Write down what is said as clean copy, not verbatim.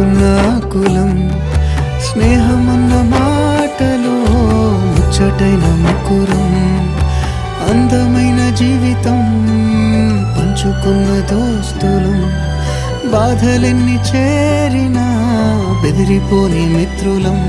పంచుకున్న కులం స్నేహమన్న మాటలో ముచ్చటైన ముకురం అందమైన జీవితం పంచుకున్న దోస్తులం బాధలెన్ని చేరినా బెదిరిపోని మిత్రులం